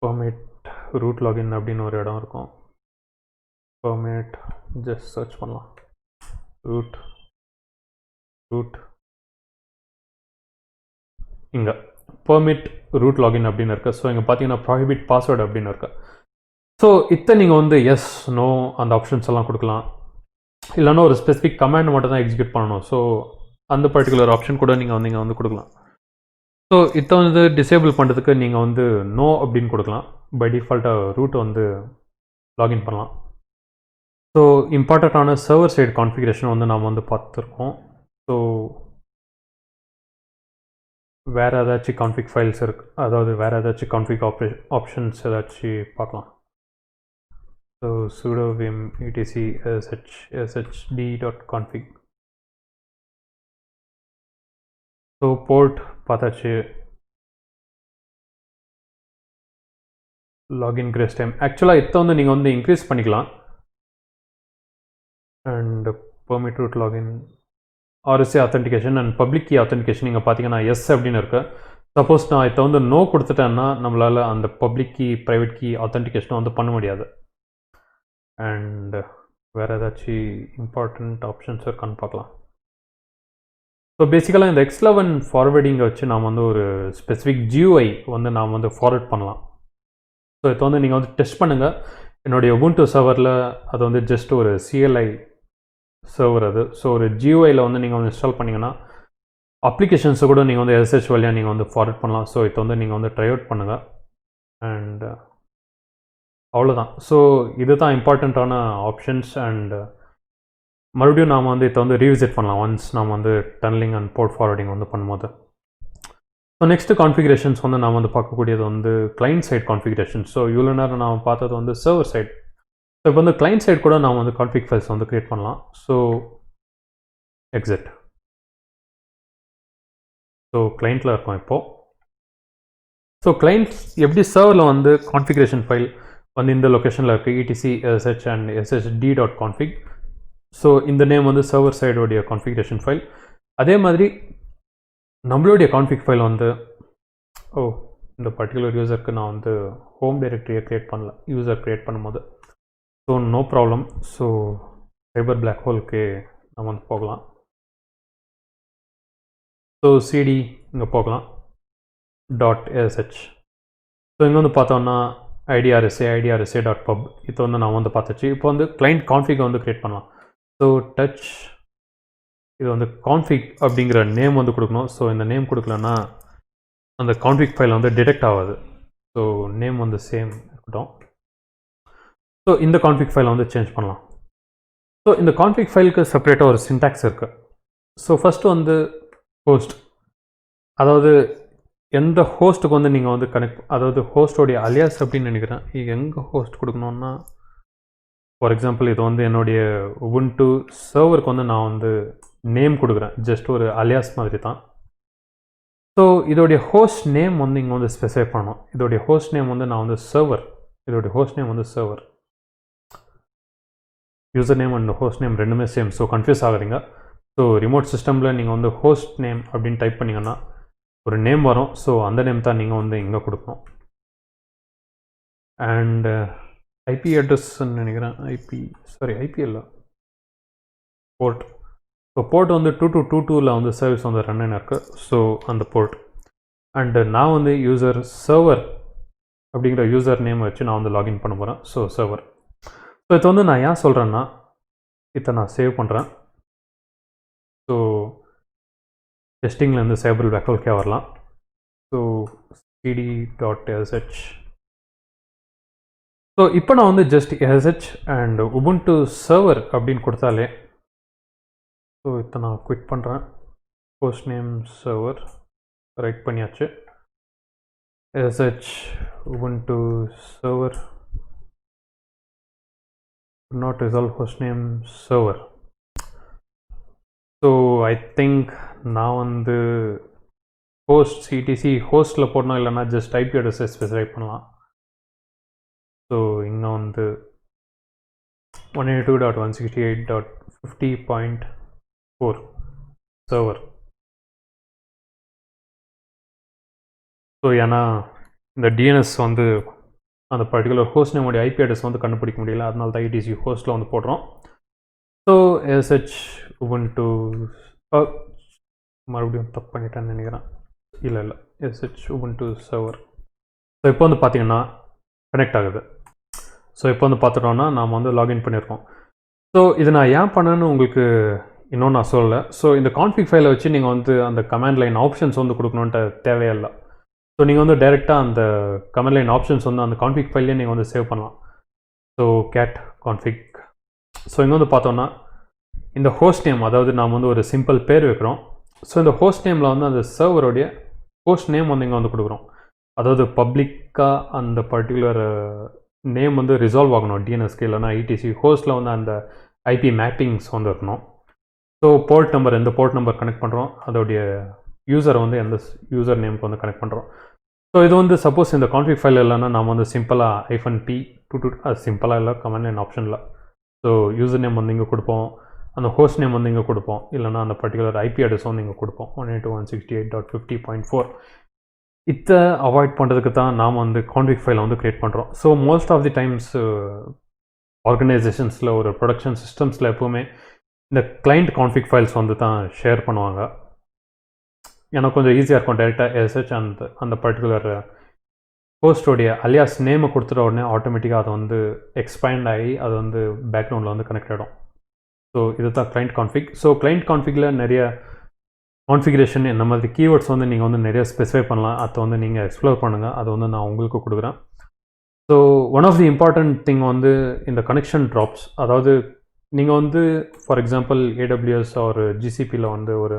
பெர்மிட் ரூட் லாகின் அப்படின்னு ஒரு இடம் இருக்கும். பெர்மிட் ஜஸ்ட் சர்ச் பண்ணலாம், ரூட் இங்கே பெர்மிட் ரூட் லாகின் அப்படின்னு இருக்குது. ஸோ இங்கே பார்த்தீங்கன்னா ப்ராஹிபிட் பாஸ்வேர்டு அப்படின்னு இருக்குது. ஸோ இதை நீங்கள் வந்து எஸ் நோ அந்த ஆப்ஷன்ஸ் எல்லாம் கொடுக்கலாம். இல்லைன்னா ஒரு ஸ்பெசிஃபிக் கமாண்ட் மட்டும் தான் எக்ஸிக்யூட் பண்ணணும். ஸோ அந்த பர்டிகுலர் ஆப்ஷன் கூட நீங்கள் வந்து இங்கே வந்து கொடுக்கலாம். ஸோ இதை வந்து டிசேபிள் பண்ணுறதுக்கு நீங்கள் வந்து நோ அப்படின்னு கொடுக்கலாம். பை டிஃபால்ட்டாக ரூட்டை வந்து லாகின் பண்ணலாம். ஸோ இம்பார்ட்டண்ட்டான சர்வர் சைடு கான்ஃபிகரேஷன் வந்து நாம் வந்து பார்த்துருக்கோம். ஸோ வேறு ஏதாச்சும் கான்ஃபிக் ஃபைல்ஸ் இருக்குது, அதாவது வேறு ஏதாச்சும் கான்ஃபிக் ஆப்ஷன்ஸ் ஏதாச்சும் பார்க்கலாம். So sudo vim etc ssh-d.config. So port பார்த்தாச்சு. லாகின் கிரேஸ் டைம் ஆக்சுவலாக இதை வந்து நீங்கள் வந்து இன்க்ரீஸ் பண்ணிக்கலாம். And permit root login RSA authentication and public key authentication நீங்கள் பார்த்தீங்கன்னா எஸ் அப்படின்னு இருக்குது. சப்போஸ் நான் இதை வந்து நோ கொடுத்துட்டேன்னா நம்மளால் அந்த public key private key authentication வந்து பண்ண முடியாது. அண்ட் வேறு ஏதாச்சும் இம்பார்ட்டண்ட் ஆப்ஷன்ஸ் இருக்கான்னு பார்க்கலாம். ஸோ பேசிக்கலாக இந்த X11 ஃபார்வேர்டிங்கை வச்சு நாம் வந்து ஒரு ஸ்பெசிஃபிக் GUI வந்து நாம் வந்து ஃபார்வர்ட் பண்ணலாம். ஸோ இதை வந்து நீங்கள் வந்து டெஸ்ட் பண்ணுங்கள். என்னுடைய Ubuntu சர்வரில் அது வந்து ஜஸ்ட் ஒரு CLI சர்வர் அது. ஸோ ஒரு GUIயில் வந்து நீங்கள் வந்து இன்ஸ்டால் பண்ணிங்கன்னா அப்ளிகேஷன்ஸை கூட நீங்கள் வந்து SSH வழியாக நீங்கள் வந்து ஃபார்வர்ட் பண்ணலாம். ஸோ இதை வந்து நீங்கள் வந்து ட்ரை அவுட் பண்ணுங்கள். அண்ட் அவ்வளோதான். ஸோ இது தான் இம்பார்ட்டண்ட்டான ஆப்ஷன்ஸ். அண்ட் மறுபடியும் நாம் வந்து இதை வந்து ரீவிசிட் பண்ணலாம் ஒன்ஸ் நாம் வந்து டனலிங் அண்ட் போர்ட் ஃபார்வர்டிங் வந்து பண்ணும்போது. ஸோ நெக்ஸ்ட்டு கான்ஃபிகரேஷன்ஸ் வந்து நாம் வந்து பார்க்கக்கூடியது வந்து கிளைண்ட் சைட் கான்ஃபிகரேஷன். ஸோ இவ்வளோ நேரம் நாம் பார்த்தது வந்து சர்வர் சைட். ஸோ இப்போ வந்து கிளைண்ட் சைட் கூட நாம் வந்து கான்ஃபிக் ஃபைல்ஸ் வந்து க்ரியேட் பண்ணலாம். So exit. ஸோ கிளைண்ட்டில் இருக்கோம் இப்போது. ஸோ கிளைண்ட் எப்படி சர்வரில் வந்து கான்ஃபிகரேஷன் ஃபைல் வந்து இந்த லொக்கேஷனில் இருக்குது, etc ssh and ssh-d.config. So இந்த நேம் வந்து சர்வர் சைடோடைய கான்ஃபிகரேஷன் ஃபைல். அதே மாதிரி நம்மளுடைய கான்ஃபிக் ஃபைல் வந்து இந்த பர்டிகுலர் யூசருக்கு நான் வந்து ஹோம் டைரக்டரியை க்ரியேட் பண்ணல யூசர் க்ரியேட் பண்ணும்போது. So no problem. So cyber black ஹோலுக்கு நம்ம வந்து போகலாம். ஸோ சிடி இங்கே போகலாம் .sh. ஸோ இங்கே வந்து பார்த்தோன்னா idrsa.pub இது வந்து நான் வந்து பார்த்துச்சு. இப்போ வந்து கிளைண்ட் கான்ஃபிகை வந்து க்ரியேட் பண்ணலாம். ஸோ டச் இது வந்து கான்ஃபிக் அப்படிங்கிற நேம் வந்து கொடுக்கணும். ஸோ இந்த நேம் கொடுக்கலன்னா அந்த கான்ஃபிக் ஃபைல் வந்து டிடெக்ட் ஆகாது. ஸோ நேம் வந்து சேம் இருக்கட்டும். ஸோ இந்த கான்ஃபிக் ஃபைலை வந்து சேஞ்ச் பண்ணலாம். ஸோ இந்த கான்ஃபிக் ஃபைலுக்கு செப்பரேட்டாக ஒரு சின்டாக்ஸ் இருக்குது. ஸோ ஃபஸ்ட்டு வந்து ஹோஸ்ட், அதாவது எந்த ஹோஸ்ட்டுக்கு வந்து நீங்கள் வந்து அதாவது ஹோஸ்டோடைய அலியாஸ் அப்படின்னு நினைக்கிறேன். எங்கே ஹோஸ்ட் கொடுக்கணுன்னா ஃபார் எக்ஸாம்பிள் இது வந்து என்னுடைய Ubuntu சர்வருக்கு வந்து நான் வந்து நேம் கொடுக்குறேன், ஜஸ்ட் ஒரு அலியாஸ் மாதிரி தான். ஸோ இதோடைய ஹோஸ்ட் நேம் வந்து இங்கே வந்து ஸ்பெசிஃபை பண்ணணும். இதோடைய ஹோஸ்ட் நேம் வந்து நான் வந்து சர்வர், இதோடைய ஹோஸ்ட் நேம் வந்து server. User name and host name ரெண்டுமே சேம். ஸோ கன்ஃபியூஸ் ஆகுறீங்க. ஸோ ரிமோட் சிஸ்டமில் நீங்கள் வந்து ஹோஸ்ட் நேம் அப்படின்னு டைப் பண்ணிங்கன்னா ஒரு நேம் வரும். ஸோ அந்த நேம் தான் நீங்கள் வந்து இங்கே கொடுக்கணும். அண்ட் ஐபி அட்ரஸ்ன்னு நினைக்கிறேன். ஐபி இல்லை, போர்ட். ஸோ போர்ட் வந்து 2222 வந்து சர்வீஸ் வந்து ரன் இருக்குது. ஸோ அந்த போர்ட். அண்டு நான் வந்து யூசர் சர்வர் அப்படிங்கிற யூசர் நேம் வச்சு நான் வந்து லாகின் பண்ண போகிறேன். So server. ஸோ இது வந்து நான் ஏன் சொல்கிறேன்னா இதை நான் சேவ் பண்ணுறேன். ஸோ டெஸ்டிங்லேருந்து சைபர் பேக்ஹோல்கே வரலாம். So cd.sh. ஸோ இப்போ நான் வந்து just sh and Ubuntu server அப்படின்னு கொடுத்தாலே, ஸோ இதை நான் குவிட் பண்ணுறேன். ஹோஸ்ட் நேம் சர்வர் ரைட் பண்ணியாச்சு. sh Ubuntu server not resolve hostname server. So I think நான் வந்து host etc hostல போடணும் இல்லைன்னா ஜஸ்ட் ஐபி அட்ரஸை ஸ்பெசிஃபை பண்ணலாம். ஸோ இங்கே வந்து 192.168.50.4 சர்வர். ஸோ ஏன்னா இந்த டிஎன்எஸ் வந்து அந்த பர்டிகுலர் ஹோஸ்ட் நேமோடைய ஐபி அட்ரஸ் வந்து கண்டுபிடிக்க முடியல, அதனால தான் ஐடிசி ஹோஸ்ட்டில் வந்து போடுறோம். ஸோ ssh ubuntu மறுபடியும் தப்பு பண்ணிட்டேன்னு நினைக்கிறேன். இல்லை ssh ubuntu server. ஸோ இப்போ வந்து பார்த்தீங்கன்னா கனெக்ட் ஆகுது. ஸோ இப்போ வந்து பார்த்துட்டோன்னா நாம் வந்து லாகின் பண்ணியிருக்கோம். ஸோ இது நான் ஏன் பண்ணேன்னு உங்களுக்கு இன்னொன்று நான் சொல்லலை. ஸோ இந்த கான்ஃபிக் ஃபைலை வச்சு நீங்கள் வந்து அந்த கமாண்ட் லைன் ஆப்ஷன்ஸ் வந்து கொடுக்கணுன்ட்டு தேவையில்லை. ஸோ நீங்கள் வந்து டைரெக்டாக அந்த கமாண்ட் லைன் ஆப்ஷன்ஸ் வந்து அந்த கான்ஃபிக் ஃபைல்லே நீங்கள் வந்து சேவ் பண்ணலாம். So gate config. ஸோ இங்கே வந்து பார்த்தோன்னா இந்த ஹோஸ்ட் நேம், அதாவது நாம் வந்து ஒரு சிம்பிள் பேர் வைக்கிறோம். ஸோ இந்த ஹோஸ்ட் நேமில் வந்து அந்த சர்வருடைய ஹோஸ்ட் நேம் வந்து இங்கே வந்து கொடுக்குறோம். அதாவது பப்ளிக்காக அந்த பர்டிகுலர் நேம் வந்து ரிசால்வ் ஆகணும் டிஎன்எஸ்க்கு, இல்லைனா ஐடிசி ஹோஸ்ட்டில் வந்து அந்த ஐபி மேப்பிங்ஸ் வந்து இருக்கணும். ஸோ போர்ட் நம்பர், எந்த போர்ட் நம்பர் கனெக்ட் பண்ணுறோம், அதோடைய யூசரை வந்து எந்த யூசர் நேமுக்கு வந்து கனெக்ட் பண்ணுறோம். ஸோ இது வந்து சப்போஸ் இந்த கான்ஃபிக் ஃபைல் இல்லைன்னா நாம் வந்து சிம்பிளாக -p22 அது சிம்பிளாக இல்லை கமெண்ட் லைன் ஆப்ஷனில். ஸோ யூசர் நேம் வந்து இங்கே கொடுப்போம், அந்த ஹோஸ்ட் நேம் வந்து இங்கே கொடுப்போம், இல்லைனா அந்த பர்டிகுலர் ஐபி அட்ரஸ் வந்து இங்கே கொடுப்போம் 192.168.50.4. இதை அவாய்ட் பண்ணுறதுக்கு தான் நாம் வந்து கான்ஃபிக் ஃபைலை வந்து க்ரியேட் பண்ணுறோம். So most of the times ஆர்கனைசேஷன்ஸில் ஒரு ப்ரொடக்ஷன் சிஸ்டம்ஸில் எப்போவுமே இந்த கிளைண்ட் கான்ஃபிக் ஃபைல்ஸ் வந்து தான் ஷேர் பண்ணுவாங்க. எனக்கு கொஞ்சம் ஈஸியாக இருக்கும் டைரெக்டாக ssh அந்த பர்டிகுலர் ஹோஸ்டோடைய அலியாஸ் நேமை கொடுத்துட்ட உடனே ஆட்டோமேட்டிக்காக அதை வந்து எக்ஸ்பேண்ட் ஆகி அது வந்து பேக்ரவுண்டில் வந்து கனெக்ட் ஆகிடும். ஸோ இது தான் கிளைண்ட் கான்ஃபிக். ஸோ கிளைண்ட் கான்ஃபிகில் நிறைய கான்ஃபிகரேஷன் இந்த மாதிரி கீவேர்ட்ஸ் வந்து நீங்கள் வந்து நிறைய ஸ்பெசிஃபை பண்ணலாம். அதை வந்து நீங்கள் எக்ஸ்ப்ளோர் பண்ணுங்கள், அதை வந்து நான் உங்களுக்கு கொடுக்குறேன். So one of the important thing வந்து இந்த கனெக்ஷன் ட்ராப்ஸ். அதாவது நீங்கள் வந்து ஃபார் எக்ஸாம்பிள் AWS ஒரு GCPயில் வந்து ஒரு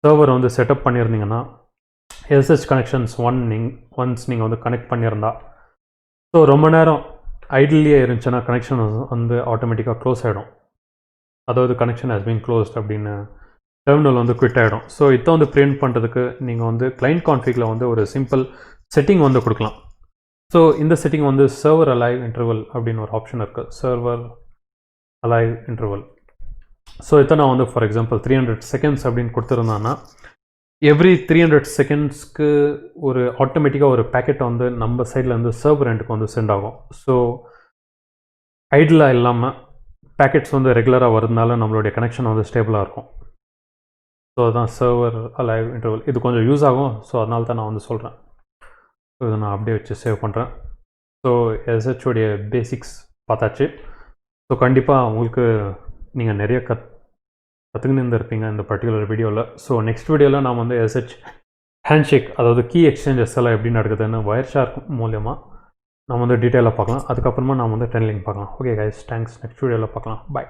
சர்வர் வந்து செட்டப் பண்ணியிருந்தீங்கன்னா SSH கனெக்ஷன்ஸ் ஒன்ஸ் நீங்கள் வந்து கனெக்ட் பண்ணியிருந்தா, ஸோ ரொம்ப நேரம் ஐடில்லியே இருந்துச்சுன்னா கனெக்ஷன் வந்து ஆட்டோமேட்டிக்காக க்ளோஸ் ஆகிடும். அதாவது கனெக்ஷன் ஹஸ் பீன் க்ளோஸ்ட் அப்படின்னு டெர்மினல் வந்து குவிட் ஆகிடும். ஸோ இதை வந்து பிரிண்ட் பண்ணுறதுக்கு நீங்கள் வந்து கிளைண்ட் கான்ஃபிகில் வந்து ஒரு சிம்பிள் செட்டிங் வந்து கொடுக்கலாம். ஸோ இந்த செட்டிங் வந்து சர்வர் அலைவ் இன்டர்வல் அப்படின்னு ஒரு ஆப்ஷன் இருக்குது, சர்வர் அலைவ் இன்டர்வல். ஸோ இதை நான் வந்து ஃபார் எக்ஸாம்பிள் 300 செகண்ட்ஸ் அப்படின்னு கொடுத்துருந்தான்னா எவ்ரி 300 செகண்ட்ஸ்க்கு ஒரு ஆட்டோமேட்டிக்காக ஒரு பேக்கெட்டை வந்து நம்ம சைடில் வந்து சர்வர் எண்டுக்கு வந்து சென்ட் ஆகும். ஸோ ஐடிலாக இல்லாமல் பேக்கெட்ஸ் வந்து ரெகுலராக வரதுனால நம்மளுடைய கனெக்ஷன் வந்து ஸ்டேபிளாக இருக்கும். ஸோ அதுதான் சர்வர் அலைவ் இன்டர்வல். இது கொஞ்சம் யூஸ் ஆகும், ஸோ அதனால தான் நான் வந்து சொல்கிறேன். ஸோ இதை நான் அப்படியே வச்சு சேவ் பண்ணுறேன். ஸோ SSH பேசிக்ஸ் பார்த்தாச்சு. ஸோ கண்டிப்பாக உங்களுக்கு நீங்கள் நிறைய கற்றுக்கின்னு இருப்பீங்க இந்த பர்டிகுலர் வீடியோவில். ஸோ நெக்ஸ்ட் வீடியோவில் நான் வந்து SSH ஹேண்ட்ஷேக், அதாவது கீ எக்ஸ்சேஞ்சஸ் எல்லாம் எப்படி நடக்குதுன்னு வயர் ஷார்க் மூலியமாக நம்ம வந்து டீட்டெயிலாக பார்க்கலாம். அதுக்கப்புறமா நம்ம வந்து டென்லிங் பார்க்கலாம். Okay guys, thanks. நெக்ஸ்ட் வீடியோவில் பார்க்கலாம். பாய்.